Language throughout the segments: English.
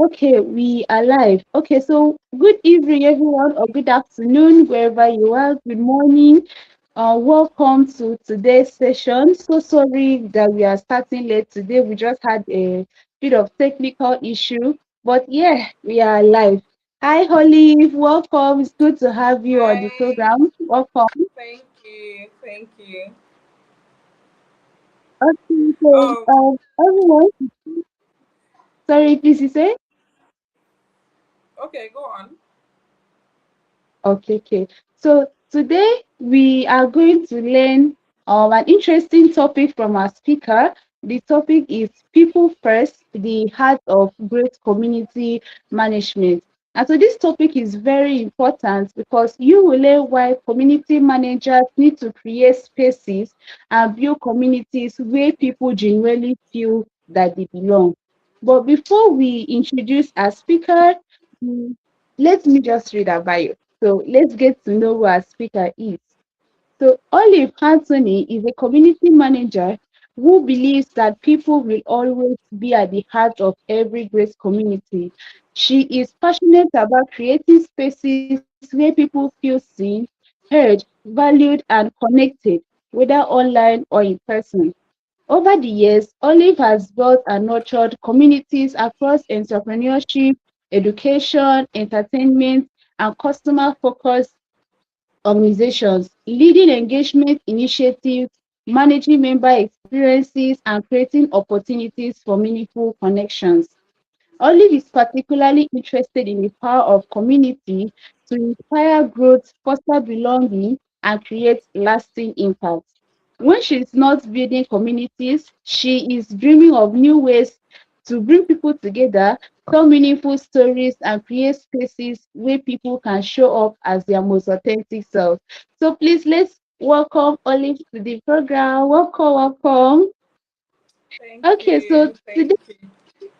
Okay, we are live. Okay, so good evening, everyone, or good afternoon, wherever you are. Good morning. Welcome to today's session. So sorry that we are starting late today. We just had a bit of technical issue, but yeah, we are live. Hi, Olive. Welcome. It's good to have you on the Hi, program. Welcome. thank you, thank you. Okay, so Oh, everyone, sorry, please, you say? okay, go on. Okay, okay. So today we are going to learn an interesting topic from our speaker. The topic is People First, the Heart of Great Community Management. And so this topic is very important because you will learn why community managers need to create spaces and build communities where people genuinely feel that they belong. But before we introduce our speaker, mm, let me just read our bio. So let's get to know who our speaker is. So Olive Anthony is a community manager who believes that people will always be at the heart of every great community. She is passionate about creating spaces where people feel seen, heard, valued, and connected, whether online or in person. Over the years, Olive has built and nurtured communities across entrepreneurship, education, entertainment, and customer focused organizations, leading engagement initiatives, managing member experiences, and creating opportunities for meaningful connections. Olive is particularly interested in the power of community to inspire growth, foster belonging, and create lasting impact. When she is not building communities, she is dreaming of new ways to bring people together, tell meaningful stories, and create spaces where people can show up as their most authentic self. So please let's welcome Olive to the program. Welcome, welcome. Thank Okay, so you, thank today you.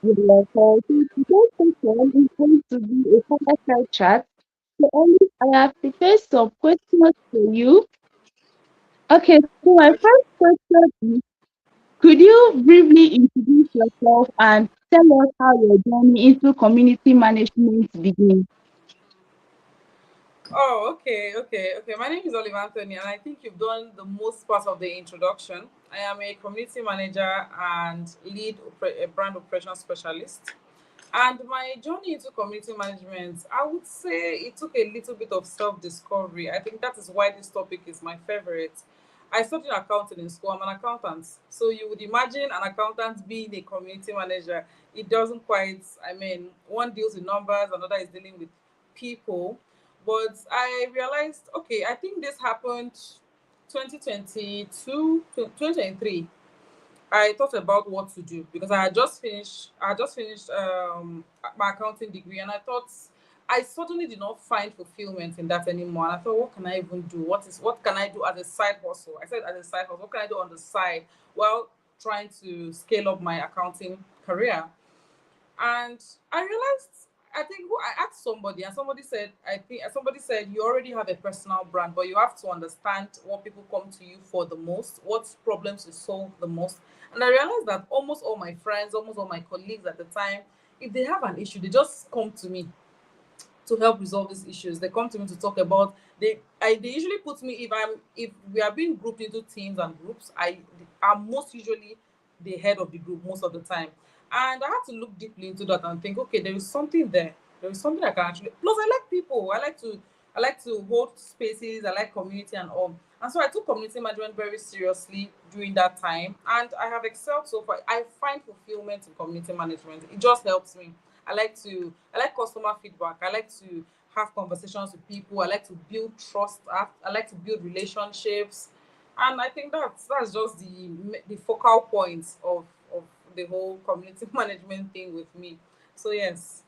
yeah, so today's session is going to be a fireside chat. So, Olive, I have prepared some questions for you. Okay, so my Okay. first question is, could you briefly introduce yourself and tell us how your journey into community management began? Oh, okay. My name is Oliver Anthony, and I think you've done the most part of the introduction. I am a community manager and a brand operation specialist. And my journey into community management, I would say it took a little bit of self discovery. I think that is why this topic is my favorite. I studied accounting in school. I'm an accountant. So you would imagine an accountant being a community manager. It doesn't quite, I mean, one deals with numbers, another is dealing with people. But I realized, okay, I think this happened 2022, 2023. I thought about what to do because I had just finished my accounting degree, and I thought I suddenly did not find fulfillment in that anymore. And I thought, what can I even do? What can I do as a side hustle? I said as a side hustle, what can I do on the side while trying to scale up my accounting career? And I realized, I think who I asked somebody, and somebody said you already have a personal brand, but you have to understand what people come to you for the most, what problems you solve the most. And I realized that almost all my friends, almost all my colleagues at the time, if they have an issue, they just come to me to help resolve these issues. They come to me to talk about. They usually put me, if we are being grouped into teams and groups, am most usually the head of the group most of the time. And I had to look deeply into that and think, okay, there is something there. There is something I can actually. Plus, I like people. I like to hold spaces. I like community and all. And so I took community management very seriously during that time, and I have excelled so far. I find fulfillment in community management. It just helps me. I like customer feedback. I like to have conversations with people. I like to build trust. I like to build relationships, and I think that's just the focal point of the whole community management thing with me. So yes,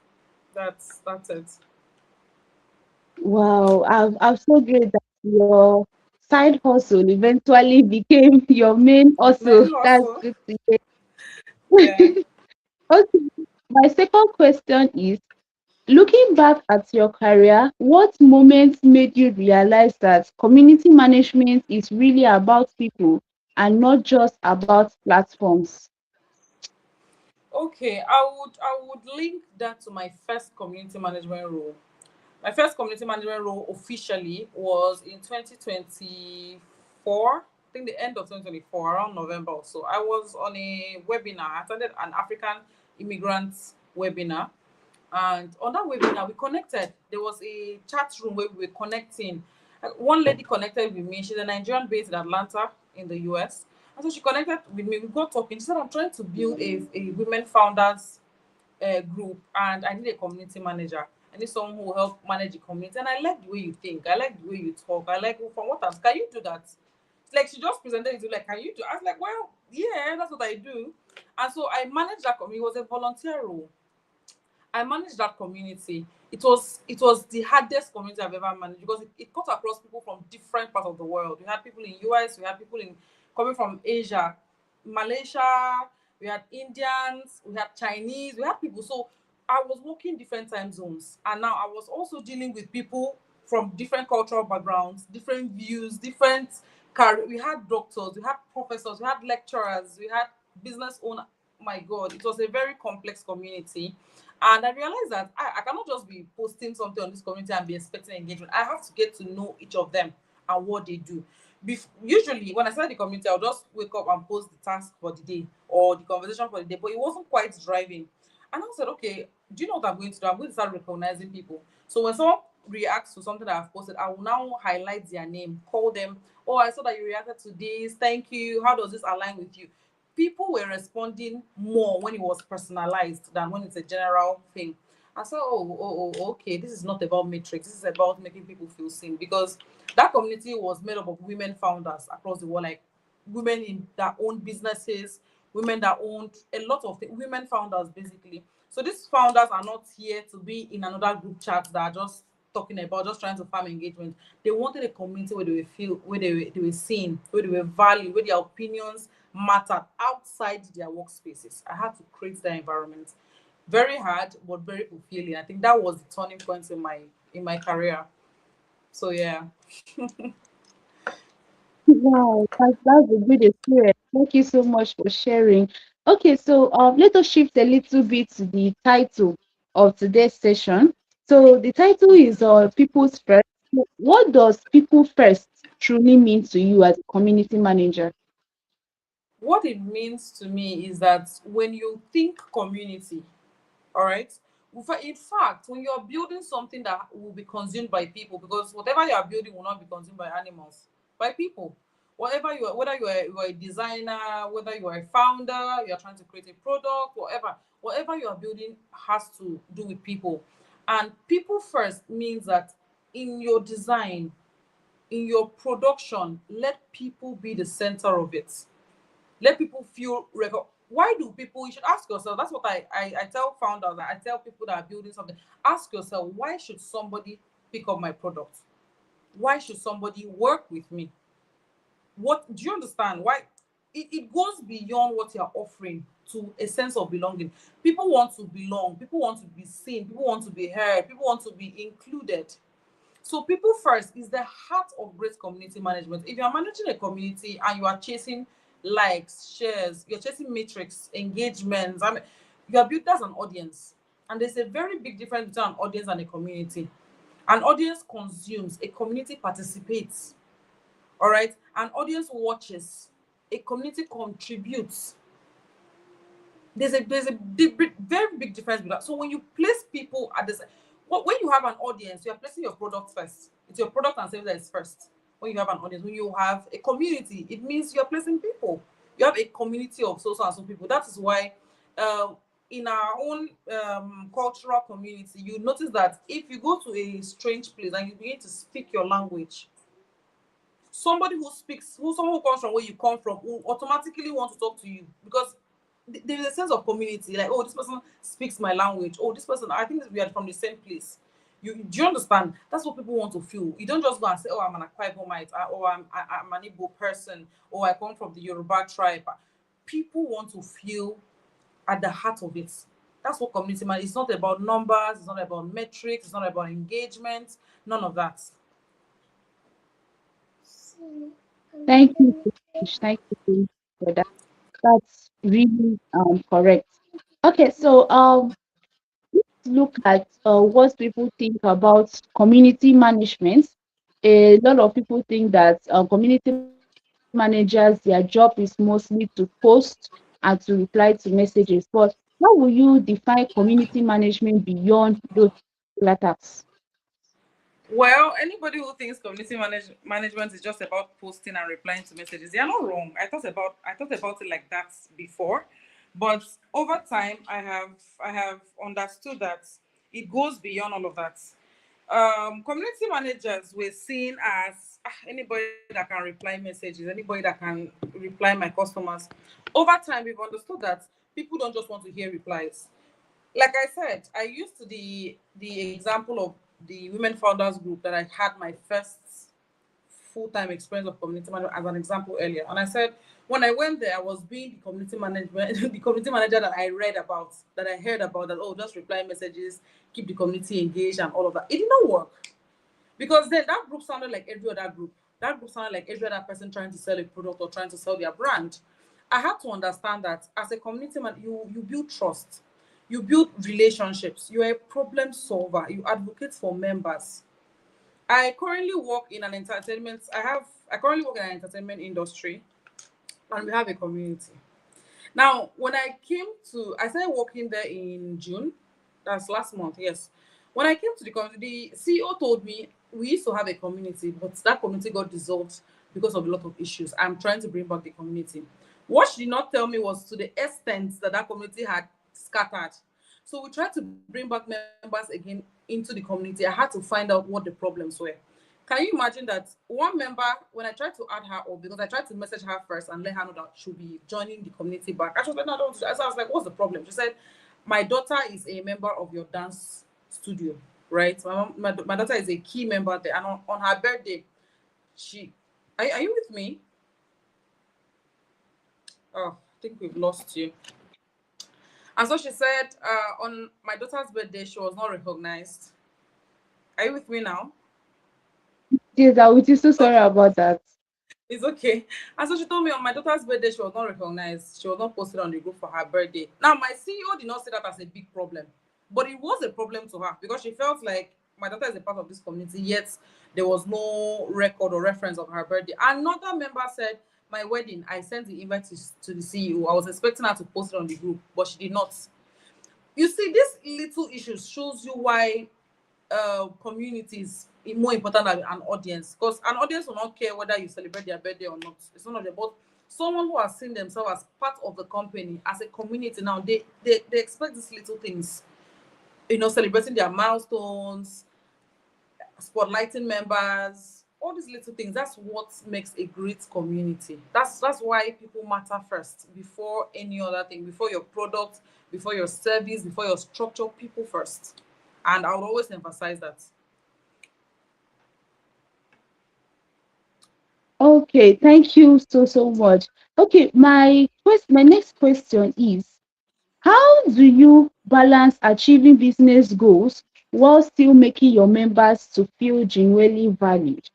that's it. Wow, I'm so great that your side hustle eventually became your main hustle. Main That's hustle. good to hear. Yeah. Okay, my second question is, looking back at your career, what moments made you realize that community management is really about people and not just about platforms? Okay, I would link that to my first community management role. My first community management role officially was in 2024. I think the end of 2024, around November or so. I was on a webinar. I attended an African immigrants webinar, and on that webinar we connected. There was a chat room where we were connecting. One lady connected with me. She's a Nigerian based in Atlanta in the US, and so she connected with me. We got talking. She said, I'm trying to build a women founders group, and I need a community manager. I need someone who will help manage the community. And I like the way you think. I like the way you talk. I like, from what else can you do that? It's like she just presented it to, like, can you do? I was like, well, yeah, that's what I do. And so I managed that community. It was a volunteer role. I managed that community. It was the hardest community I've ever managed, because it cut across people from different parts of the world. We had people in US, we had people in coming from Asia, Malaysia, we had Indians, we had Chinese, we had people. So I was working different time zones, and now I was also dealing with people from different cultural backgrounds, different views, different career. We had doctors, we had professors, we had lecturers, we had business owners. My God, it was a very complex community. And I realized that I cannot just be posting something on this community and be expecting engagement. I have to get to know each of them and what they do. Usually, when I started the community, I'll just wake up and post the task for the day or the conversation for the day, but it wasn't quite driving. And I said, okay, do you know what I'm going to do? I'm going to start recognizing people. So when someone reacts to something that I've posted, I will now highlight their name, call them. Oh, I saw that you reacted to this. Thank you. How does this align with you? People were responding more when it was personalized than when it's a general thing. I said, okay, this is not about metrics. This is about making people feel seen, because that community was made up of women founders across the world, like women in that own businesses, women that owned a lot of things, women founders basically. So these founders are not here to be in another group chat that are just talking about, just trying to farm engagement. They wanted a community where they were feel, where they were seen, where they were valued, where their opinions mattered outside their workspaces. I had to create that environment. Very hard, but very fulfilling. I think that was the turning point in my career. So yeah. Wow, that's a good experience. Thank you so much for sharing. Okay, so let us shift a little bit to the title of today's session. So the title is People's First. What does people first truly mean to you as a community manager? What it means to me is that when you think community, all right, in fact, when you're building something that will be consumed by people, because whatever you are building will not be consumed by animals, by people. Whatever you are, whether you are a designer, whether you are a founder, you are trying to create a product, whatever you are building has to do with people. And people first means that in your design, in your production, let people be the center of it. Let people feel why do people, you should ask yourself. That's what I tell founders, I tell people that are building something. Ask yourself, why should somebody pick up my product? Why should somebody work with me? What do you understand? Why it goes beyond what you're offering to a sense of belonging. People want to belong, people want to be seen, people want to be heard, people want to be included. So people first is the heart of great community management. If you are managing a community and you are chasing likes, shares, you're chasing metrics, engagements, I mean, you are built as an audience. And there's a very big difference between an audience and a community. An audience consumes, a community participates. All right. An audience watches, a community contributes. There's a very big difference with that. So when you place people at this, when you have an audience, you are placing your product first. It's your product and service that is first. When you have an audience, when you have a community, it means you are placing people. You have a community of so and so people. That is why, um, in our own cultural community, you notice that if you go to a strange place and you begin to speak your language, someone who comes from where you come from will automatically want to talk to you, because there is a sense of community, like, oh, this person speaks my language, oh, this person, I think we are from the same place. Do you understand? That's what people want to feel. You don't just go and say, oh, I'm an Akwa Ibomite, or I'm an Igbo person, or I come from the Yoruba tribe. People want to feel at the heart of it. That's what community man. It's not about numbers, it's not about metrics, it's not about engagement, none of that. Thank you so much. Thank you so much for that. That's really correct. Okay, so look at what people think about community management. A lot of people think that community managers, their job is mostly to post and to reply to messages. But how will you define community management beyond those tasks? Well, anybody who thinks management is just about posting and replying to messages, they are not wrong. I thought about it like that before, but over time, I have understood that it goes beyond all of that. Community managers were seen as anybody that can reply messages, anybody that can reply my customers. Over time, we've understood that people don't just want to hear replies. Like I said, I used to the example of the women founders group that I had my first full-time experience of community management as an example earlier. And I said when I went there, I was being the community management, the community manager that I read about, that I heard about, that oh, just reply messages, keep the community engaged and all of that. It did not work because then that group sounded like every other group. That group sounded like every other person trying to sell a product or trying to sell their brand. I had to understand that as a community man, you build trust, you build relationships, you're a problem solver, you advocate for members. I currently work in an entertainment. I currently work in an entertainment industry, and we have a community. Now, when I started working there in June. That's last month. Yes. When I came to the community, the CEO told me we used to have a community, but that community got dissolved because of a lot of issues. I'm trying to bring back the community. What she did not tell me was to the extent that that community had scattered. So we tried to bring back members again into the community. I had to find out what the problems were. Can you imagine that one member, when I tried to add her up, because I tried to message her first and let her know that she'll be joining the community back. I was like, no, I don't. So I was like, what's the problem? She said, my daughter is a member of your dance studio, right? My daughter is a key member there. And on her birthday, she, are you with me? Oh, I think we've lost you. And so she said, on my daughter's birthday, she was not recognized. Are you with me now? Yes, I would be so sorry Okay. about that. It's okay. And so she told me on my daughter's birthday, she was not recognized. She was not posted on the group for her birthday. Now, my CEO did not see that as a big problem, but it was a problem to her because she felt like my daughter is a part of this community, yet there was no record or reference of her birthday. Another member said, my wedding, I sent the invite to the CEO. I was expecting her to post it on the group, but she did not. You see, these little issues shows you why communities is more important than an audience, because an audience will not care whether you celebrate their birthday or not. It's not about someone who has seen themselves as part of the company, as a community. Now they expect these little things, celebrating their milestones, spotlighting members, all these little things. That's what makes a great community. That's why people matter first before any other thing, before your product, before your service, before your structure. People first, and I would always emphasize that. Okay, thank you so much. Okay, my next question is, how do you balance achieving business goals while still making your members to feel genuinely valued?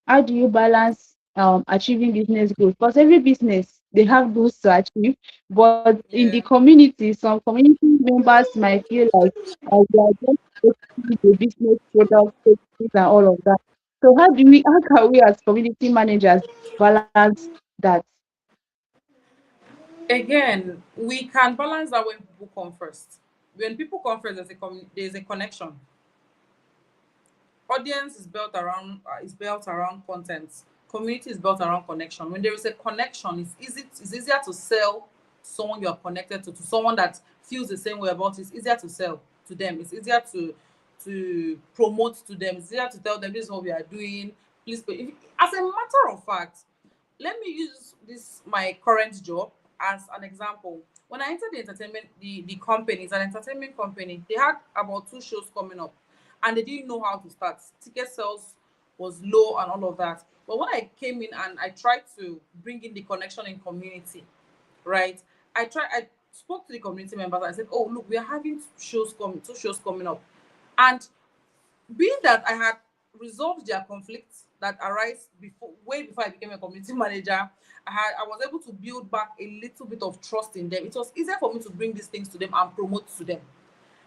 How do you balance achieving business goals? Because every business they have goals to achieve, but in the Yeah. community, some community members might feel like they are just posting the business product services and all of that. So how can we as community managers balance that? Again, we can balance that when people come first. When people come first, there's a connection. Audience is built around content. Community is built around connection. When there is a connection, it's easier to sell someone you are connected to someone that feels the same way about it. It's easier to sell to them. It's easier to promote to them. It's easier to tell them this is what we are doing. Please pay. As a matter of fact, let me use this my current job as an example. When I entered the company, it's an entertainment company. They had about two shows coming up, and they didn't know how to start. Ticket sales was low and all of that. But when I came in and I tried to bring in the connection in community, right? I spoke to the community members. I said, "Oh, look, we are having two shows coming up," and being that I had resolved their conflicts, that arise before, way before I became a community manager. I was able to build back a little bit of trust in them. It was easier for me to bring these things to them and promote to them,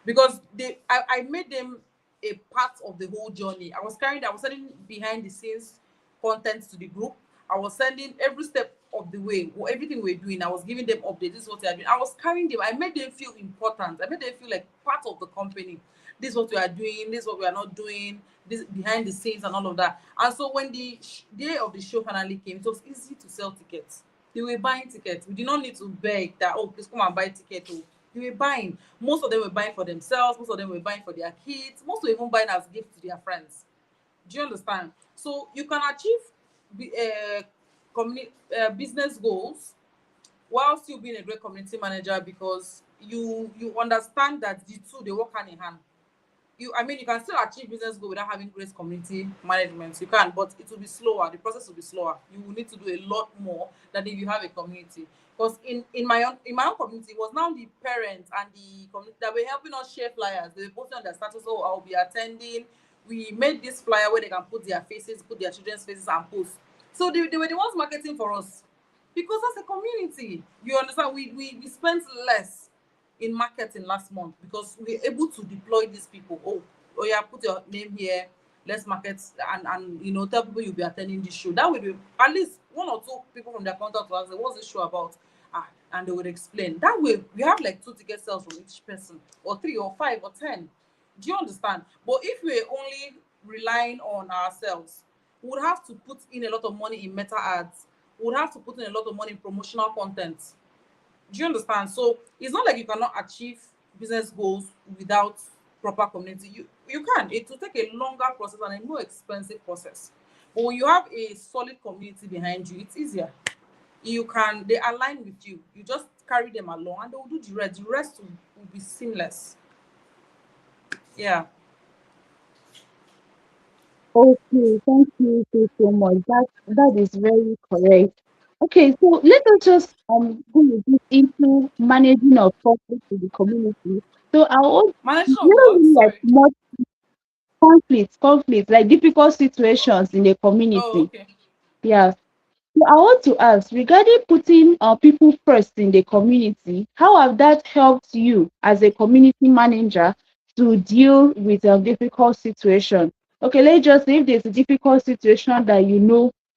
because I made them a part of the whole journey. I was sending behind the scenes content to the group. I was sending every step of the way, everything we're doing. I was giving them updates. This is what they are doing. I was carrying them. I made them feel important. I made them feel like part of the company. This is what we are doing. This is what we are not doing. This behind the scenes and all of that. And so when the day of the show finally came, it was easy to sell tickets. They were buying tickets. We did not need to beg that, oh, please come and buy tickets. Oh, they were buying. Most of them were buying for themselves. Most of them were buying for their kids. Most were even buying as gifts to their friends. Do you understand? So you can achieve business goals while still being a great community manager, because you understand that the two, they work hand in hand. I mean, you can still achieve business goal without having great community management. You can, but it will be slower. The process will be slower. You will need to do a lot more than if you have a community. Because in my own community, it was now the parents and the community that were helping us share flyers. They were posting on their status, oh, I'll be attending. We made this flyer where they can put their faces, put their children's faces and post. So they were the ones marketing for us. Because as a community, you understand, we spent less in marketing last month because we were able to deploy these people. Oh yeah, put your name here, let's market, and tell people you'll be attending this show. That would be at least one or two people from their contact will ask, what's this show about? And they would explain. That way we have like 2 ticket sales from each person, or 3 or 5 or 10. Do you understand? But if we're only relying on ourselves, we would have to put in a lot of money in meta ads. We would have to put in a lot of money in promotional content. Do you understand? So it's not like you cannot achieve business goals without proper community. You can. It will take a longer process and a more expensive process. But when you have a solid community behind you, it's easier. They align with you. You just carry them along and they will do the rest. The rest will be seamless. Yeah. Okay, thank you so much. That is very correct. Okay, so let us just go a bit into managing of conflict in the community. So I want Management of what? really like Sorry. more conflict, like difficult situations in the Oh, community. okay. Yeah. So I want to ask regarding putting people first in the community, how have that helped you as a community manager to deal with a difficult situation? Okay, let's just say if there's a difficult situation that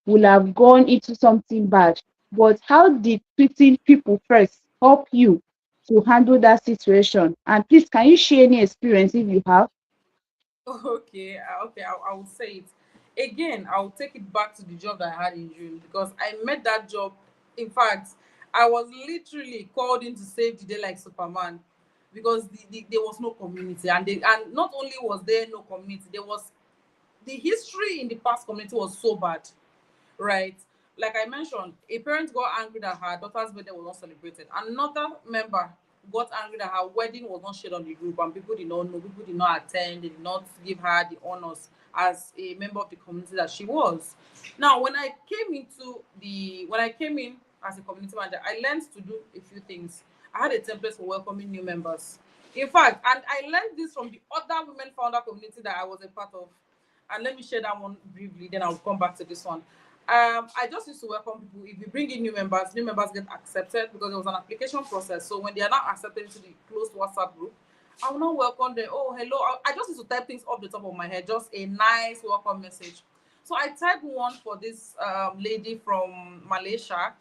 will have gone into something bad, but how did putting people first help you to handle that situation? And please, can you share any experience if you have? Okay, I will say it again. I'll take it back to the job that I had in June, because I met that job. In fact, I was literally called in to save the day like Superman, because there was no community, and not only was there no community, there was the history in the past community was so bad, right? Like I mentioned, a parent got angry that her daughter's birthday was not celebrated. Another member got angry that her wedding was not shared on the group, and people did not know, people did not attend, they did not give her the honors as a member of the community that she was. Now, when I came in as a community manager, I learned to do a few things. I had a template for welcoming new members. In fact, and I learned this from the other women founder community that I was a part of. And let me share that one briefly, then I'll come back to this one. I just used to welcome people. If we bring in new members get accepted because there was an application process. So when they are not accepted into the closed WhatsApp group, I will not welcome them. Oh, hello. I just used to type things off the top of my head, just a nice welcome message. So I typed one for this lady from Malaysia,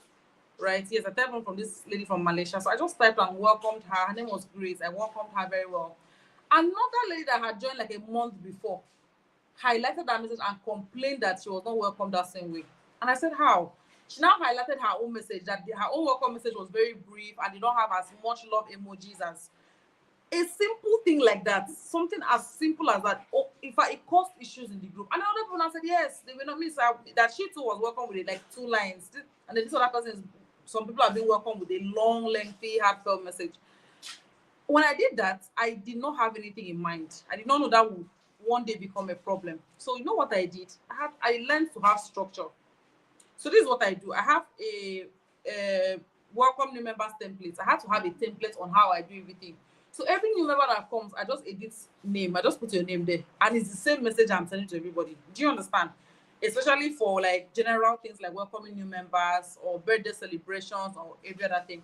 right? Yes, I typed one from this lady from Malaysia. So I just typed and welcomed her. Her name was Grace. I welcomed her very well. Another lady that had joined like a month before highlighted that message and complained that she was not welcomed that same way. And I said, how? She now highlighted her own message, that her own welcome message was very brief and did not have as much love emojis as a simple thing like that. Something as simple as that. Oh, in fact, it caused issues in the group. And another person said, yes, they were not miss that she too was welcome with like 2 lines. And then this other person, some people have been welcome with a long, lengthy, heartfelt message. When I did that, I did not have anything in mind. I did not know that would one day become a problem. So you know what I did? I learned to have structure. So this is what I do. I have a welcome new members template. I have to have a template on how I do everything. So every new member that comes, I just edit name. I just put your name there, and it's the same message I'm sending to everybody. Do you understand? especially for like general things like welcoming new members or birthday celebrations or every other thing.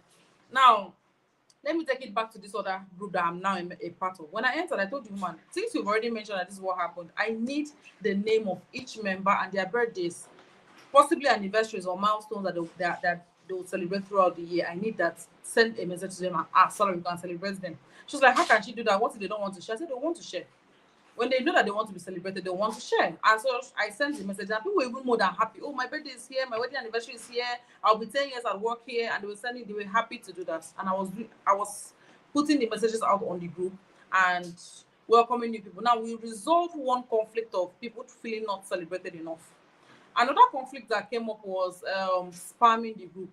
Now, let me take it back to this other group that I'm now a part of. When I entered, I told you, man, since you've already mentioned that this is what happened, I need the name of each member and their birthdays, possibly anniversaries or milestones that they will celebrate throughout the year. I need that. Send a message to them and ask, sorry, we can celebrate them. She was like, how can she do that? What if they don't want to share? I said, they want to share. When they know that they want to be celebrated, they want to share. And so I sent the message, and people were even more than happy. Oh, my birthday is here, my wedding anniversary is here. I'll be 10 years at work here, and they were happy to do that. And I was putting the messages out on the group and welcoming new people. Now we resolved one conflict of people feeling not celebrated enough. Another conflict that came up was spamming the group.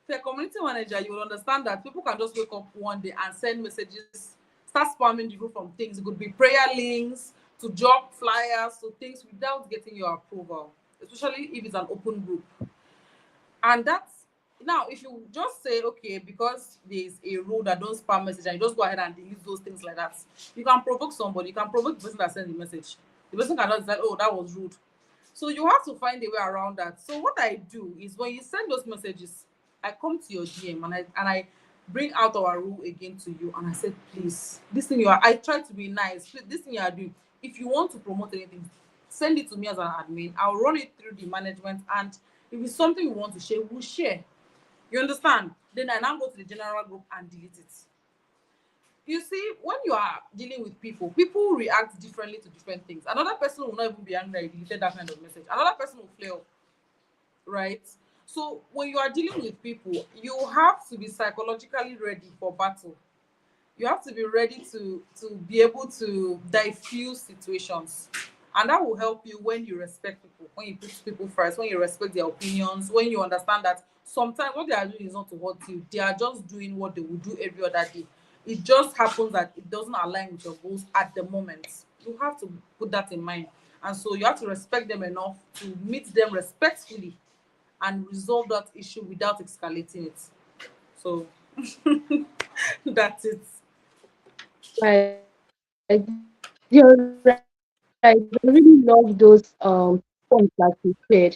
For a community manager, you will understand that people can just wake up one day and send messages, start spamming the group from things. It could be prayer links to job flyers to things without getting your approval, especially if it's an open group. And that's now if you just say, okay, because there's a rule that don't spam message and you just go ahead and delete those things like that, you can provoke somebody, you can provoke the person that sent the message. The person cannot decide, oh, that was rude. So you have to find a way around that. So what I do is when you send those messages, I come to your DM and I bring out our rule again to you, and I said, please, this thing you are, I try to be nice. Please, this thing you are doing, if you want to promote anything, send it to me as an admin. I'll run it through the management, and if it's something we want to share, we'll share. You understand? Then I now go to the general group and delete it. You see, when you are dealing with people, people react differently to different things. Another person will not even be angry that you deleted that kind of message. Another person will flare up, right? So when you are dealing with people, you have to be psychologically ready for battle. You have to be ready to be able to diffuse situations, and that will help you when you respect people, when you put people first, when you respect their opinions, when you understand that sometimes what they are doing is not to hurt you, they are just doing what they would do every other day. It just happens that it doesn't align with your goals at the moment. You have to put that in mind, and so you have to respect them enough to meet them respectfully and resolve that issue without escalating it. So that's it. Right. You're right. I really love those points that you said.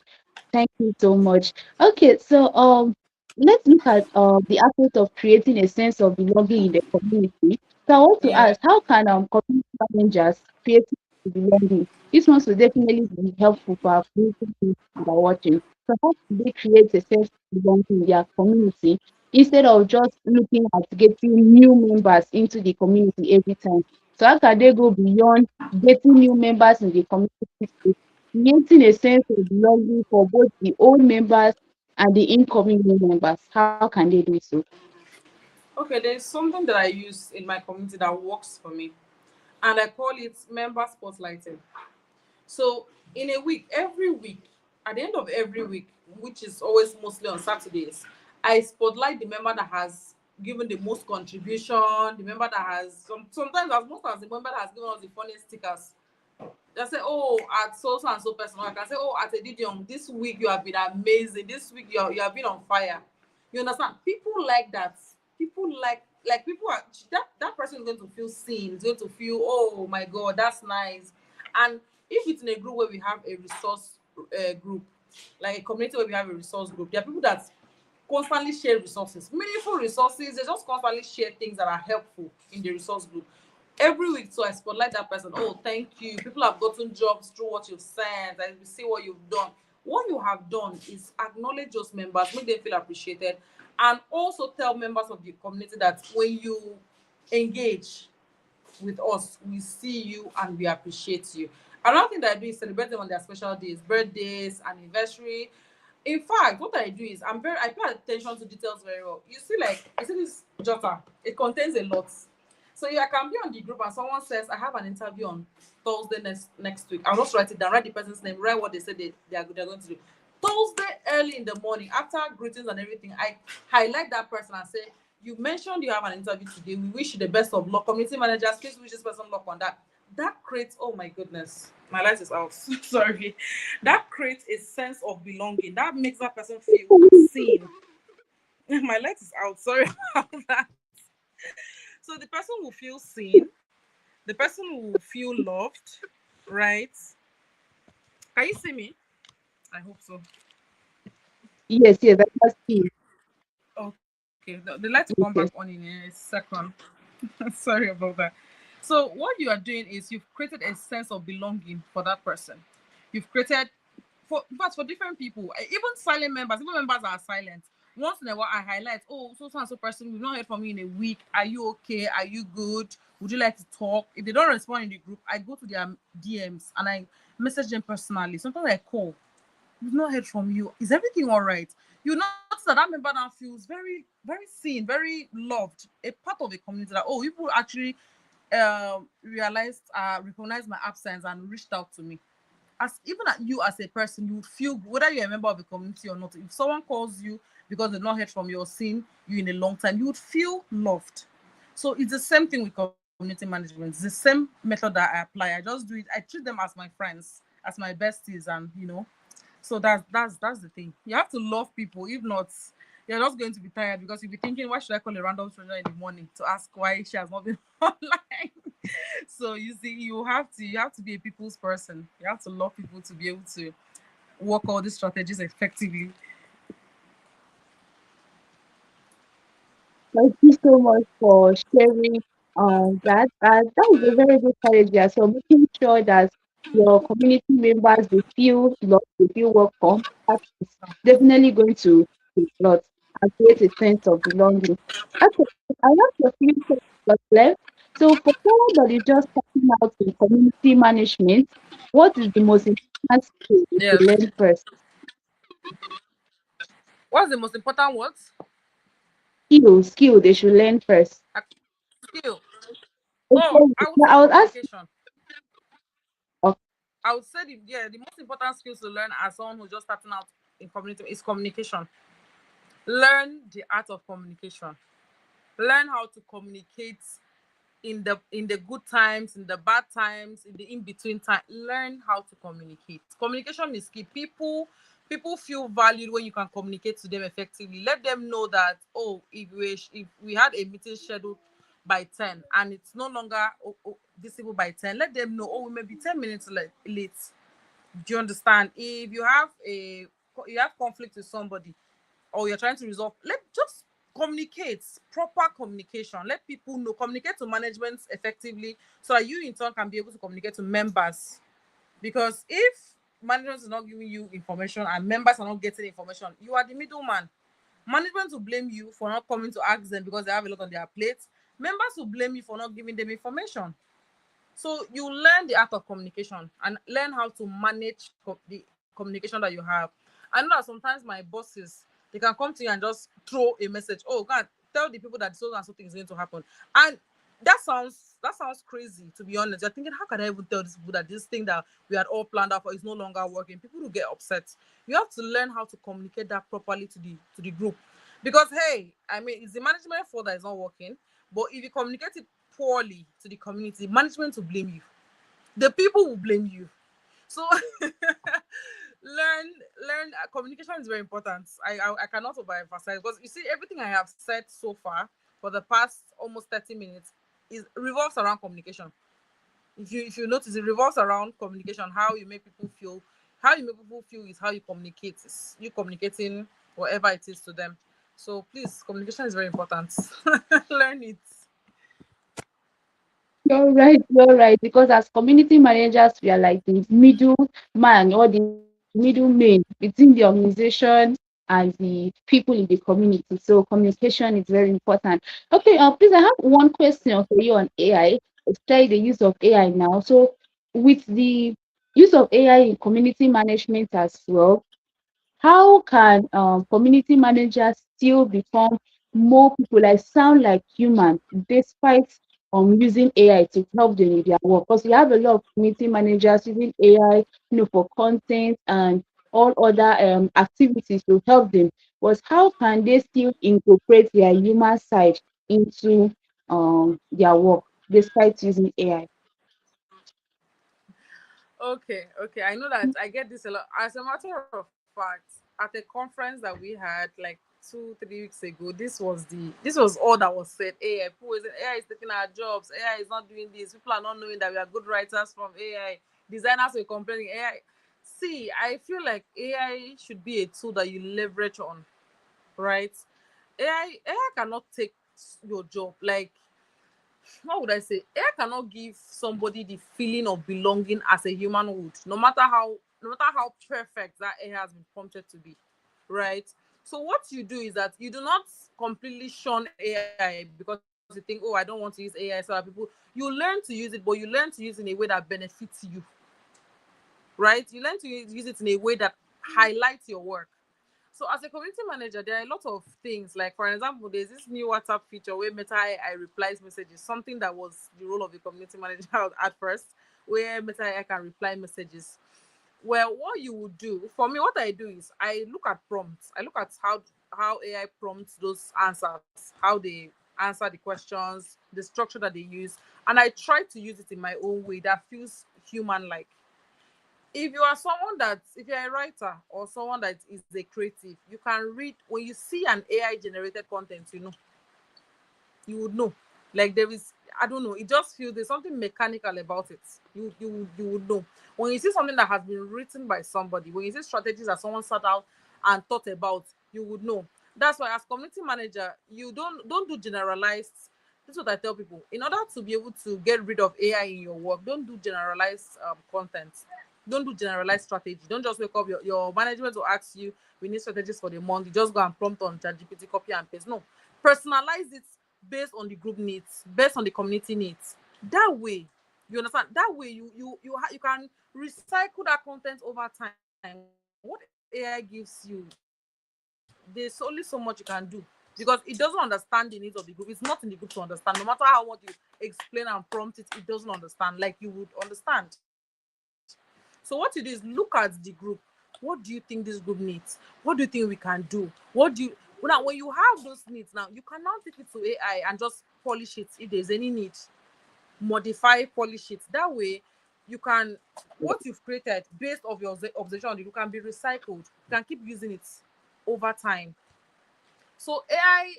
Thank you so much. Okay, so let's look at the aspect of creating a sense of belonging in the community. So I want to ask, how can Yeah. community managers create belonging? This one will definitely be helpful for our community that are watching. So how can they create a sense of belonging in their community instead of just looking at getting new members into the community every time? So how can they go beyond getting new members in the community to creating a sense of belonging for both the old members and the incoming new members? How can they do so? Okay, there's something that I use in my community that works for me, and I call it member spotlighting. So, in a week, every week, at the end of every week, which is always mostly on Saturdays, I spotlight the member that has given the most contribution, the member that has sometimes as most as the member that has given us the funniest stickers. They say, oh, at so and so person. I can say, oh, at Edidium, this week you have been amazing. This week you have been on fire. You understand? People like that. People like people are that person is going to feel seen. Is going to feel, oh my god, that's nice. And if it's in a group where we have a resource group, like a community where we have a resource group, there are people that constantly share resources, meaningful resources. They just constantly share things that are helpful in the resource group every week. So I spotlight that person. Oh, thank you. People have gotten jobs through what you've sent. I see what you've done. What you have done is acknowledge those members, make them feel appreciated, and also tell members of the community that when you engage with us, we see you and we appreciate you. Another thing that I do is celebrate them on their special days, birthdays, anniversary. In fact, what I do is I pay attention to details very well. You see this jotter, it contains a lot. So I can be on the group and someone says, I have an interview on Thursday next week. I'll just write it down, write the person's name, write what they said they're going to do. Thursday early in the morning, after greetings and everything, I highlight that person and say, you mentioned you have an interview today. We wish you the best of luck. Community managers, please wish this person luck on that. That creates, oh my goodness, my light is out. Sorry. That creates a sense of belonging. That makes that person feel seen. My light is out. Sorry about that. So the person will feel seen, the person will feel loved, right? Can you see me? I hope so. Yes, yes, I can see. Okay, the light will Yes, come back yes. on in a second. Sorry about that. So what you are doing is you've created a sense of belonging for that person. You've created for different people, even silent members, even members that are silent. Once in a while, I highlight, oh, so and so person, we've not heard from you in a week. Are you okay? Are you good? Would you like to talk? If they don't respond in the group, I go to their DMs and I message them personally. Sometimes I call, we've not heard from you. Is everything all right? You notice that that member now feels very, very seen, very loved, a part of a community. That oh, people actually realized, recognized my absence and reached out to me. As even at you as a person, you would feel whether you're a member of the community or not. If someone calls you because they've not heard from you or seen you in a long time, you would feel loved. So it's the same thing with community management. It's the same method that I apply. I just do it. I treat them as my friends, as my besties, and so that's the thing. You have to love people. If not, you're just going to be tired because you'll be thinking, why should I call a random stranger in the morning to ask why she has not been online? So you see, you have to be a people's person. You have to love people to be able to work all these strategies effectively. Thank you so much for sharing that. That is a very good strategy. So making sure that your community members they feel loved, they feel welcome. That is definitely going to do a lot and create a sense of belonging. Okay, I have a few questions left. So for someone that is just starting out in community management, what is the most important skill to Yes. learn first? What's the most important word? Skill they should learn first. Skill. Oh, Okay, I would now say I was asking. communication. I would say the most important skills to learn as someone who's just starting out in community is communication. Learn the art of communication. Learn how to communicate in the good times, in the bad times, in the in between time. Learn how to communicate. Communication is key. People feel valued when you can communicate to them effectively. Let them know that oh, if we had a meeting scheduled by 10 and it's no longer visible by 10, let them know oh, we may be 10 minutes late. Do you understand? If you have conflict with somebody or you're trying to resolve, let just communicate. Proper communication. Let people know. Communicate to management effectively so that you in turn can be able to communicate to members. Because if management is not giving you information and members are not getting information, you are the middleman. Management will blame you for not coming to ask them because they have a lot on their plates. Members will blame you for not giving them information. So you learn the art of communication and learn how to manage the communication that you have. I know that sometimes my bosses, they can come to you and just throw a message. Oh God, tell the people that so and so thing is going to happen. And that sounds crazy, to be honest. You're thinking, how can I even tell these people that this thing that we had all planned out for is no longer working? People will get upset. You have to learn how to communicate that properly to the group. Because hey, I mean, it's the management fault that is not working. But if you communicate it poorly to the community, management will blame you. The people will blame you. So communication is very important. I cannot overemphasize because you see everything I have said so far for the past almost 30 minutes is revolves around communication. If you notice, it revolves around communication. How you make people feel is how you communicate. It's you communicating whatever it is to them. So please, communication is very important. Learn it. You're right. Because as community managers, we are like the middle man or the middle main between the organization and the people in the community. So communication is very important. Okay, please, I have one question for you on AI, especially the use of AI now. So with the use of AI in community management as well, how can community managers still become more people like sound like humans despite using AI to help them with their work? Because we have a lot of community managers using AI, for content and all other activities to help them. But how can they still incorporate their human side into their work despite using AI? Okay. I know that I get this a lot. As a matter of fact, at a conference that we had like 2 3 weeks ago, this was all that was said. AI, people was saying AI is taking our jobs, AI is not doing this, people are not knowing that we are good writers from AI, designers were complaining AI. See, I feel like AI should be a tool that you leverage on, right? AI cannot take your job. Like, how would I say? AI cannot give somebody the feeling of belonging as a human would, no matter how perfect that AI has been prompted to be, right? So what you do is that you do not completely shun AI because you think, oh, I don't want to use AI. So that people, you learn to use it, but you learn to use it in a way that benefits you, right? You learn to use it in a way that highlights your work. So as a community manager, there are a lot of things. Like for example, there's this new WhatsApp feature where Meta AI replies messages, something that was the role of the community manager at first, where Meta AI can reply messages. Well, what you would do for me, what I do is I look at prompts. I look at how AI prompts those answers, how they answer the questions, the structure that they use, and I try to use it in my own way that feels human like. If you're a writer or someone that is a creative, you can read when you see an AI generated content, you would know. Like there is, I don't know, it just feels there's something mechanical about it. You would know. When you see something that has been written by somebody, when you see strategies that someone sat out and thought about, you would know. That's why as community manager, you don't do generalized. This is what I tell people. In order to be able to get rid of AI in your work, don't do generalized content. Don't do generalized strategy. Don't just wake up, your management will ask you, we need strategies for the month. You just go and prompt on ChatGPT, copy and paste. No, personalize it based on the group needs, based on the community needs. That way, you understand? That way, you can recycle that content over time. What AI gives you, there's only so much you can do because it doesn't understand the needs of the group. It's not in the group to understand. No matter how much you explain and prompt it, it doesn't understand like you would understand. So what you do is look at the group. What do you think this group needs? What do you think we can do? Now when you have those needs, now you can now take it to AI and just polish it if there's any need, modify, polish it. That way you can, what you've created based of your observation on the group can be recycled. You can keep using it over time. So AI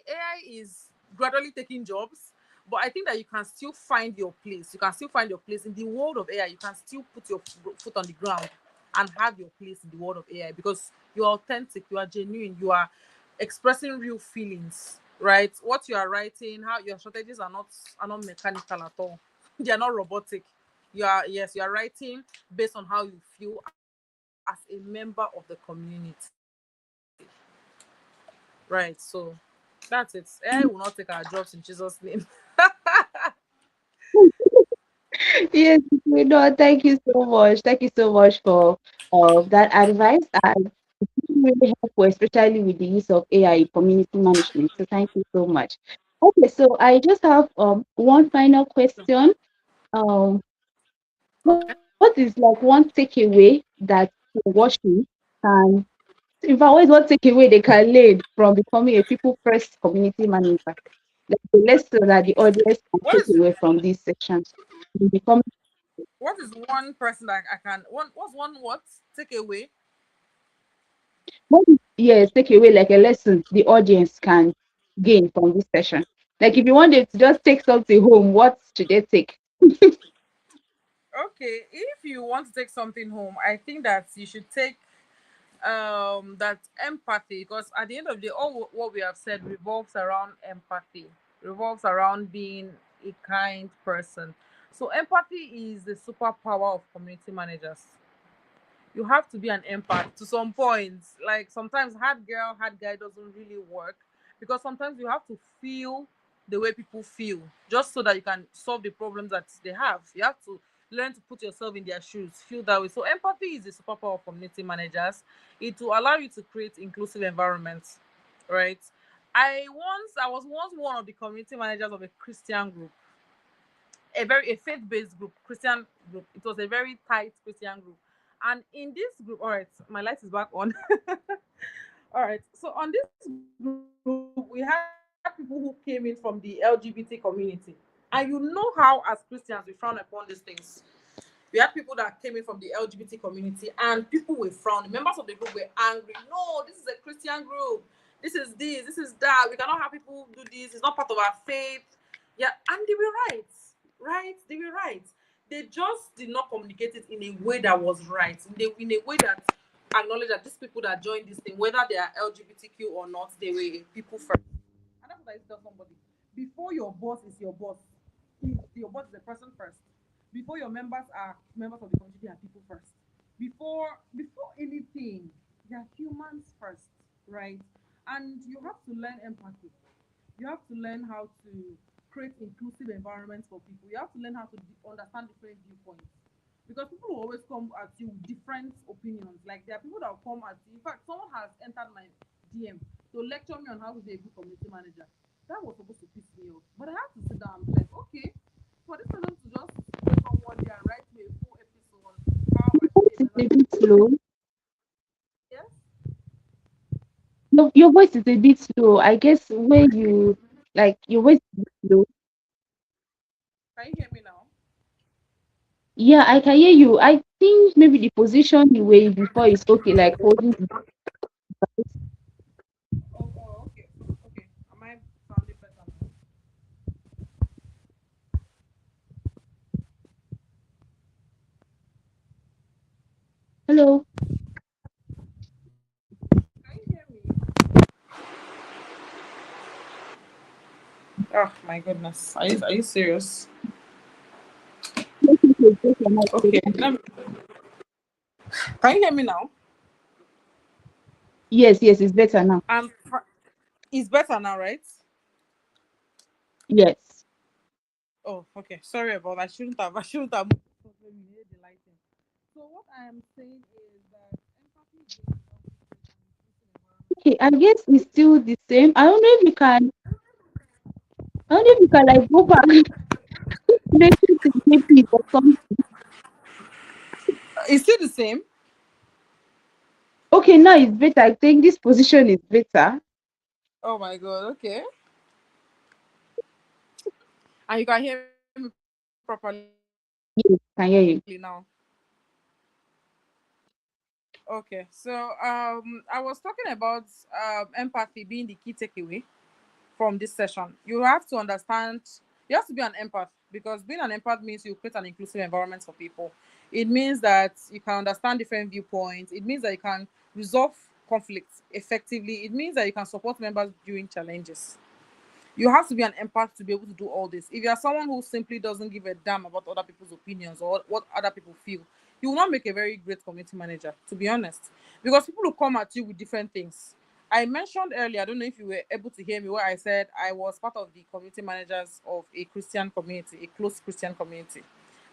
is gradually taking jobs, but I think that you can still find your place. You can still find your place in the world of AI. You can still put your foot on the ground and have your place in the world of AI because you're authentic, you are genuine, you are expressing real feelings, right? What you are writing, how your strategies are not mechanical at all. They are not robotic. You are writing based on how you feel as a member of the community. Right. So that's it. AI will not take our jobs in Jesus' name. Yes, thank you so much. Thank you so much for that advice. And really helpful, especially with the use of AI in community management. So thank you so much. Okay, so I just have one final question. Um, what is like one takeaway that watching can, in fact, what is one takeaway they can learn from becoming a people first community manager? Like the lesson that the audience can what take is away from these sections. Become what is one person that I can one what's one what take away? what is, yes, take away like a lesson the audience can gain from this session. Like if you wanted to just take something home, what should they take? Okay, if you want to take something home, I think that you should take that empathy, because at the end of the day, all what we have said revolves around empathy, revolves around being a kind person. So empathy is the superpower of community managers. You have to be an empath to some points. Like sometimes hard girl, hard guy doesn't really work because sometimes you have to feel the way people feel just so that you can solve the problems that they have. You have to learn to put yourself in their shoes, feel that way. So empathy is the superpower of community managers. It will allow you to create inclusive environments, right? I was once one of the community managers of a Christian group, a faith-based group, Christian group. It was a very tight Christian group. And in this group, all right, my light is back on. All right. So on this group, we had people who came in from the LGBT community. And you know how, as Christians, we frown upon these things. We had people that came in from the LGBT community and people were frowning. Members of the group were angry. No, this is a Christian group. This is this is that. We cannot have people do this. It's not part of our faith. Yeah, and they were right. Right? They were right. they just did not communicate it in a way that was right, in a way that acknowledge that these people that joined this thing, whether they are LGBTQ or not, they were people first. And that's what I tell somebody. Before your boss is your boss, your boss is a person first. Before your members are members of the community, they are people first. Before anything, they are humans first, right? And you have to learn empathy. You have to learn how to create inclusive environments for people. You have to learn how to understand different viewpoints. Because people will always come at you with different opinions. Like there are people that will come at you. In fact, someone has entered my DM to lecture me on how to be a good community manager. That was supposed to piss me off. But I had to sit down and be like, okay, for this person to just wake up one day and write me a full episode on how I should be a It's better a bit slow. yes. Your voice is a bit slow. I guess when you like your voice is a bit slow. Can you hear me now? Yeah, I can hear you. I think maybe the position you were in before is okay, like holding the device. Okay. Okay. Am I sounding better now? Hello. Can you hear me? Oh my goodness. Are you serious? Yes, yes, yes, yes, I'm okay. Okay. Can you hear me now? Yes, yes, it's better now. It's better now, right? Yes. Oh, okay. Sorry about that. I shouldn't have moved because when you hear the lighting. So what I am saying is that empathy is going to help you create an inclusive environment. Okay, I guess it's still the same. I don't know if you can like go back related to JP or something. It's still the same. Okay, now it's better. I think this position is better. Oh my god, okay. And you can hear me properly now. Yes, I can hear you. Okay. So I was talking about empathy being the key takeaway from this session. You have to understand, you have to be an empath, because being an empath means you create an inclusive environment for people. It means that you can understand different viewpoints. It means that you can resolve conflicts effectively. It means that you can support members during challenges. You have to be an empath to be able to do all this. If you are someone who simply doesn't give a damn about other people's opinions or what other people feel, you will not make a very great community manager, to be honest, because people will come at you with different things. I mentioned earlier, I don't know if you were able to hear me, where I said I was part of the community managers of a Christian community, a close Christian community,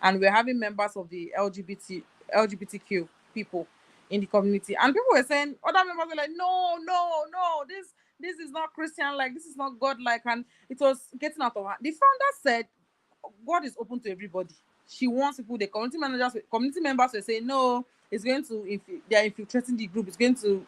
and we're having members of the LGBTQ people in the community, and people were saying, other members were like, no, no, no, this is not Christian, like this is not God like, and it was getting out of hand. The founder said God is open to everybody. She wants people, the community members were saying no, it's going to, if they are infiltrating the group, it's going to,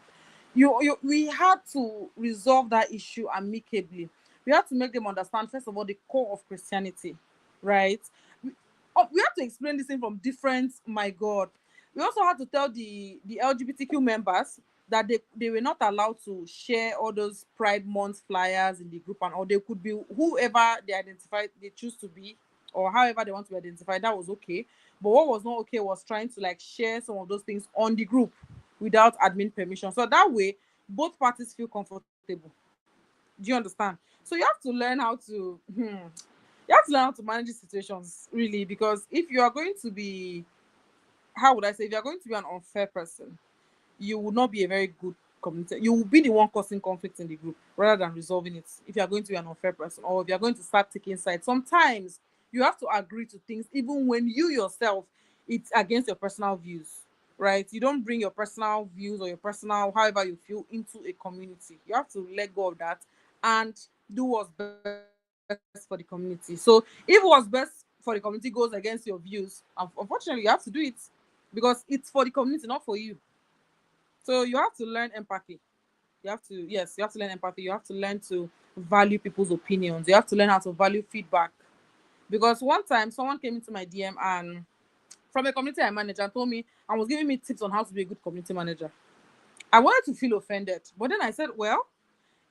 we had to resolve that issue amicably. We had to make them understand, first of all, the core of Christianity, right? We have to explain this thing from different, my God. We also had to tell the LGBTQ members that they were not allowed to share all those Pride Month flyers in the group, and or they could be whoever they choose to be, or however they want to be identified. That was okay. But what was not okay was trying to like share some of those things on the group without admin permission. So that way, both parties feel comfortable. Do you understand? So you have to learn how to you have to learn how to manage these situations, really, because if you are going to be, how would I say, if you are going to be an unfair person, you will not be a very good community. You will be the one causing conflict in the group rather than resolving it. If you are going to be an unfair person, or if you are going to start taking sides, sometimes you have to agree to things even when you yourself, it's against your personal views, right? You don't bring your personal views or your personal, however you feel, into a community. You have to let go of that and do what's best for the community. So if what's best for the community goes against your views, unfortunately you have to do it, because it's for the community, not for you. So you have to learn empathy. You have to learn empathy. You have to learn to value people's opinions. You have to learn how to value feedback. Because one time someone came into my DM and from a community I manage and told me and was giving me tips on how to be a good community manager. I wanted to feel offended, but then I said, well,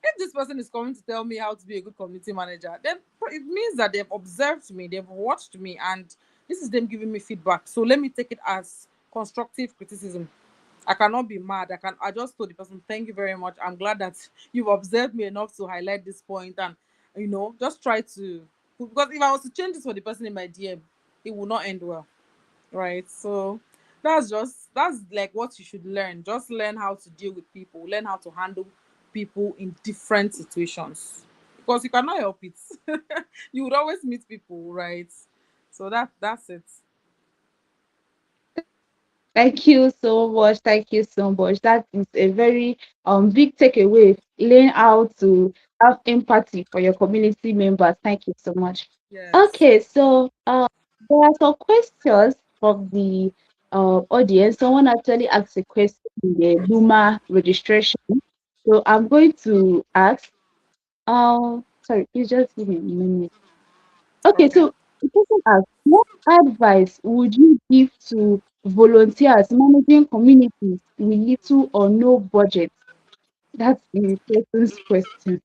if this person is coming to tell me how to be a good community manager, then it means that they've observed me, they've watched me, and This is them giving me feedback. So let me take it as constructive criticism. I cannot be mad. I just told the person, thank you very much. I'm glad that you've observed me enough to highlight this point, and just try to, because if I was to change this for the person in my DM, it will not end well. Right. So that's like what you should learn. Just learn how to deal with people, learn how to handle people in different situations. Because you cannot help it. You would always meet people, right? So that's it. Thank you so much. Thank you so much. That is a very big takeaway. Learn how to have empathy for your community members. Thank you so much. Yes. Okay, so there are some questions from the audience. Someone actually asked a question in the Luma registration. So I'm going to ask. Sorry, please just give me a minute. Okay, Okay. so the person asks, what advice would you give to volunteers managing communities with little or no budget? That's the person's question.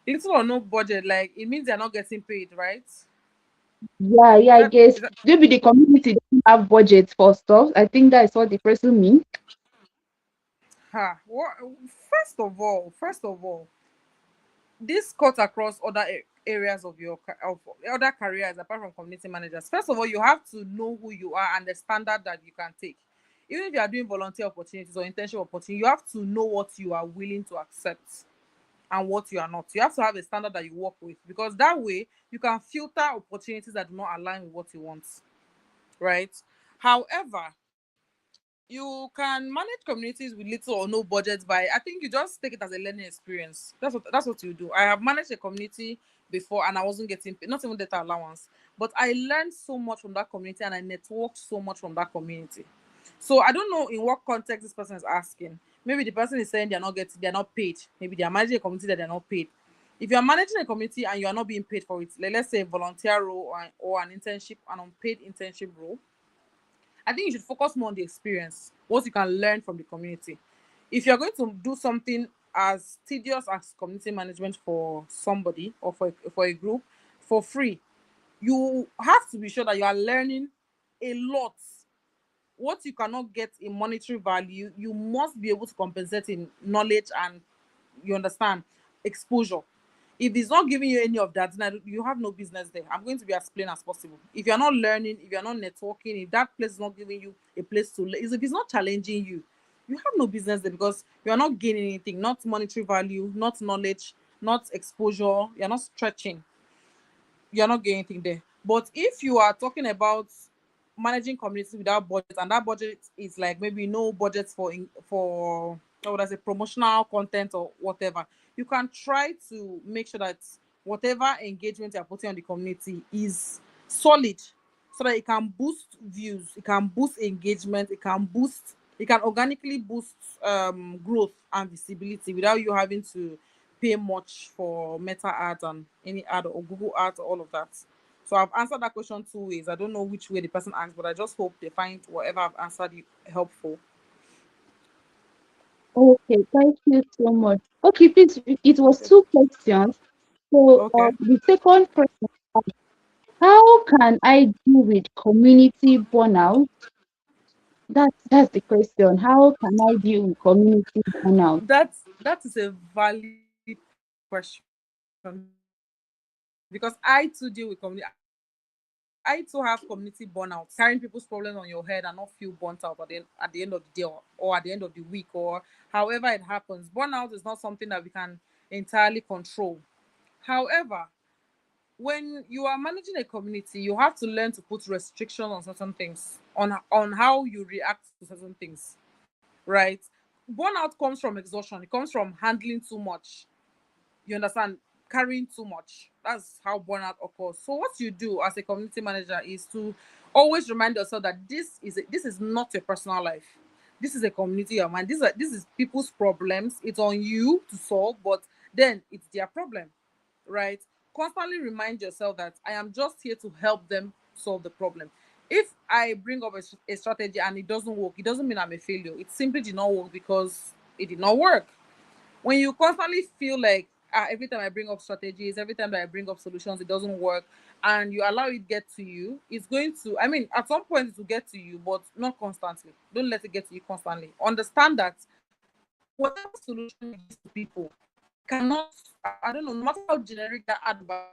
Little or no budget, like it means they're not getting paid, right? Yeah, yeah, Is I that guess is that maybe the community doesn't have budget for stuff. I think that's what the person means. what first of all, this cut across other areas of of other careers apart from community managers. First of all, you have to know who you are and the standard that you can take. Even if you are doing volunteer opportunities or internship opportunities, you have to know what you are willing to accept and what you are not. You have to have a standard that you work with, because that way you can filter opportunities that do not align with what you want, right? However, you can manage communities with little or no budget by, I think you just take it as a learning experience. That's what you do. I have managed a community before and I wasn't getting paid, not even data allowance, but I learned so much from that community and I networked so much from that community. So I don't know in what context this person is asking. Maybe the person is saying they're not paid. Maybe they are managing a community that they're not paid. If you are managing a community and you are not being paid for it, like let's say a volunteer role or an internship, an unpaid internship role, I think you should focus more on the experience, what you can learn from the community. If you're going to do something as tedious as community management for somebody or for a group for free, you have to be sure that you are learning a lot. What you cannot get in monetary value, you must be able to compensate in knowledge and, you understand, exposure. If it's not giving you any of that, then you have no business there. I'm going to be as plain as possible. If you're not learning, if you're not networking, if that place is not giving you a place to learn, if it's not challenging you, you have no business there, because you are not gaining anything, not monetary value, not knowledge, not exposure. You're not stretching, you're not getting anything there. But if you are talking about managing community without budget, and that budget is like maybe no budget for what would I say, promotional content or whatever, you can try to make sure that whatever engagement you're putting on the community is solid, so that it can boost views, it can boost engagement, it can organically boost growth and visibility without you having to pay much for Meta ads and any ad or Google ads or all of that. So I've answered that question two ways. I don't know which way the person asked, but I just hope they find whatever I've answered you helpful. Okay, thank you so much. Okay, please, it was Okay. two questions. So Okay. the second question, how can I deal with community burnout? That's the question. How can I deal with community burnout? That is a valid question, because I too deal with community. I too have community burnout, carrying people's problems on your head and not feel burnt out at the end of the day, or at the end of the week, or however it happens. Burnout is not something that we can entirely control. However, when you are managing a community, you have to learn to put restrictions on certain things, on how you react to certain things, right? Burnout comes from exhaustion, it comes from handling too much, you understand, carrying too much. That's how burnout occurs. So what you do as a community manager is to always remind yourself that this is not your personal life. This is a community of mine. This is people's problems. It's on you to solve, but then it's their problem, right? Constantly remind yourself that I am just here to help them solve the problem. If I bring up a strategy and it doesn't work, it doesn't mean I'm a failure. It simply did not work because it did not work. When you constantly feel like every time I bring up strategies, every time that I bring up solutions, it doesn't work, and you allow it get to you, it's going to. I mean, at some point it will get to you, but not constantly. Don't let it get to you constantly. Understand that whatever solution you give to people cannot. I don't know. No matter how generic that advice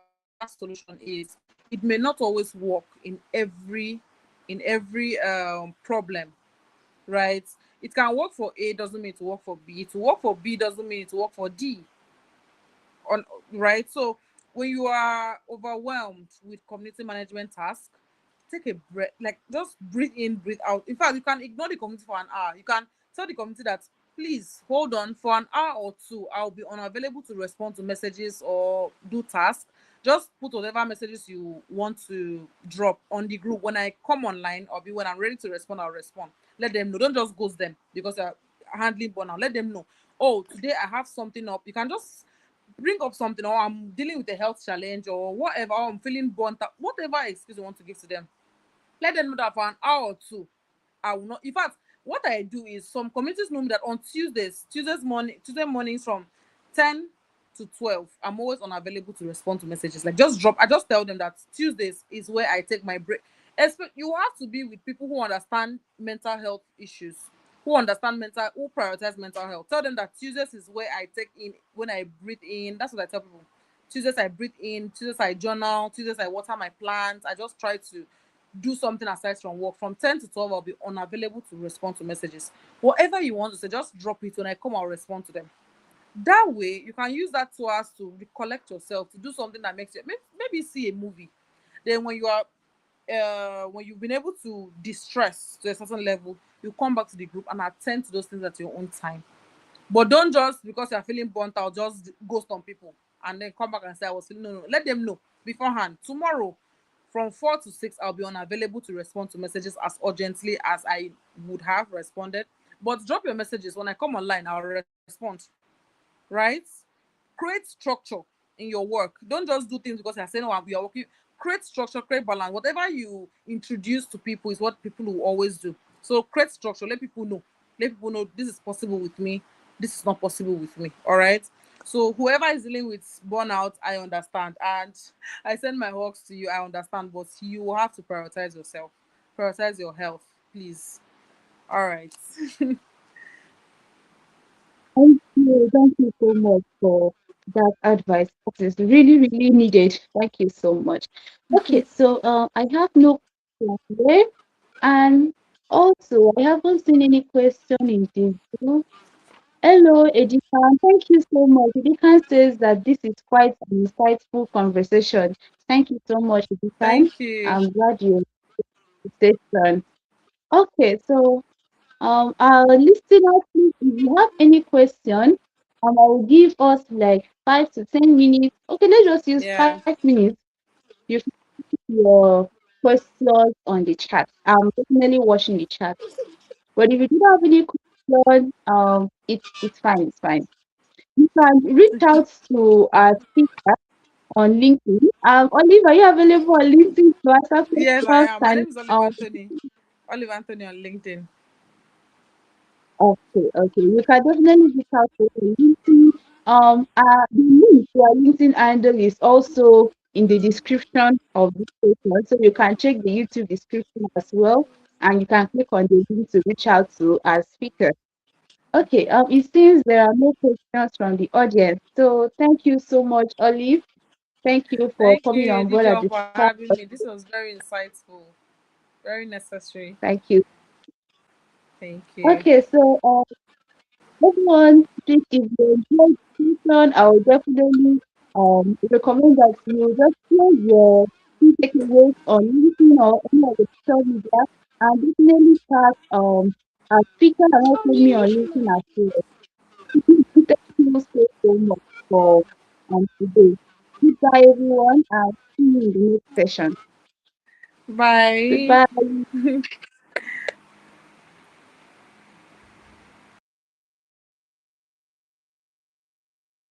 solution is, it may not always work in every problem, right? It can work for A, doesn't mean to work for B. To work for B doesn't mean to work for D. On right. So when you are overwhelmed with community management tasks, take a breath, like just breathe in, breathe out. In fact, you can ignore the community for an hour. You can tell the community that please hold on for an hour or two. I'll be unavailable to respond to messages or do tasks. Just put whatever messages you want to drop on the group. When I come online, or be when I'm ready to respond, I'll respond. Let them know. Don't just ghost them because they're handling burnout. Let them know. Oh, today I have something up. You can just bring up something, or I'm dealing with a health challenge, or whatever, or I'm feeling burnt out, whatever excuse you want to give to them. Let them know that for an hour or two, I will not. In fact, what I do is some communities know me that on Tuesday mornings from 10 to 12, I'm always unavailable to respond to messages. Like just drop. I just tell them that Tuesdays is where I take my break. You have to be with people who understand mental health issues, who prioritize mental health. Tell them that Tuesdays is where I take in when I breathe in. That's what I tell people. Tuesdays I breathe in, Tuesdays I journal, Tuesdays I water my plants. I just try to do something aside from work. From 10 to 12, I'll be unavailable to respond to messages. Whatever you want to say, just drop it. When I come, I'll respond to them. That way, you can use that to us to recollect yourself, to do something that makes you maybe see a movie. Then when you've been able to distress to a certain level, you come back to the group and attend to those things at your own time. But don't just because you're feeling burnt out, just ghost on people and then come back and say I was feeling. No. Let them know beforehand. Tomorrow, from 4 to 6, I'll be unavailable to respond to messages as urgently as I would have responded. But drop your messages. When I come online, I'll respond. Right? Create structure in your work. Don't just do things because you're saying, oh, we are working. Create structure, create balance. Whatever you introduce to people is what people will always do. So create structure. Let people know. Let people know this is possible with me. This is not possible with me. All right. So whoever is dealing with burnout, I understand. And I send my hugs to you. I understand. But you will have to prioritize yourself. Prioritize your health, please. All right. Thank you so much for that advice. That is really, really needed. Thank you so much. Okay, so I have no question here, and also I haven't seen any question in the group. Hello, Edikan. Thank you so much. Edikan says that this is quite an insightful conversation. Thank you so much, Edikan. Thank you. I'm glad you session. Okay, so our listeners, please, if you have any question, I will give us like 5 to 10 minutes. Okay, let's just use Yeah. 5 minutes. You can put your questions on the chat. I'm definitely watching the chat. But if you don't have any question, it's fine. It's fine. You can reach out to our speaker on LinkedIn. Olive, are you available on LinkedIn to answer Yes, I questions? am. My name is Olive Anthony. Olive Anthony on LinkedIn. Okay. You can definitely reach out to the LinkedIn. The link to our LinkedIn handle is also in the description of this session, so you can check the YouTube description as well, and you can click on the link to reach out to our speaker. Okay. It seems there are no questions from the audience, so thank you so much, Olive. Thank you for Thank coming you, on board at Dijon, the for start. having me. This was very insightful, very necessary. Thank you. Thank you. Okay, so everyone, please, if you enjoyed this session, I would definitely recommend that you just share your key takeaways on LinkedIn or any of the social media, and definitely tag a speaker and also me on LinkedIn as well. Thank you so much for today. Goodbye, everyone, and see you in the next session. Bye. Goodbye.